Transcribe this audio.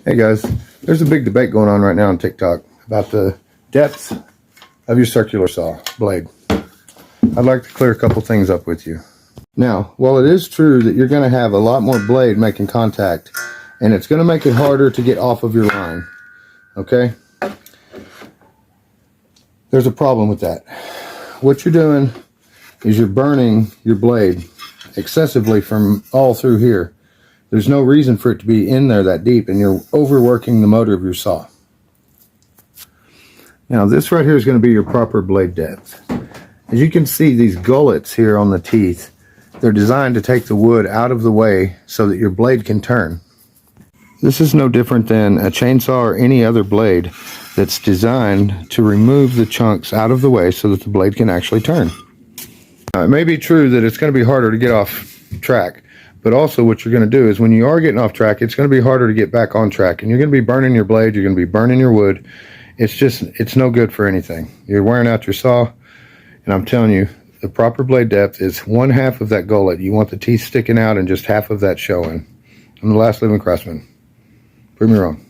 Hey guys, there's a big debate going on right now on TikTok about the depth of your circular saw blade. I'd like to clear a couple things up with you. Now, while it is true that you're going to have a lot more blade making contact, and it's going to make it harder to get off of your line, okay? There's a problem with that. What you're doing is you're burning your blade excessively from all through here. There's no reason for it to be in there that deep, and you're overworking the motor of your saw. Now this right here is going to be your proper blade depth. As you can see, these gullets here on the teeth, they're designed to take the wood out of the way so that your blade can turn. This is no different than a chainsaw or any other blade that's designed to remove the chunks out of the way so that the blade can actually turn. Now, it may be true that it's going to be harder to get off track, but also what you're going to do is when you are getting off track, it's going to be harder to get back on track, and you're going to be burning your blade, you're going to be burning your wood. It's no good for anything. You're wearing out your saw, and I'm telling you, the proper blade depth is 1/2 of that gullet. You want the teeth sticking out and just half of that showing. I'm the last living Craftsman. Prove me wrong.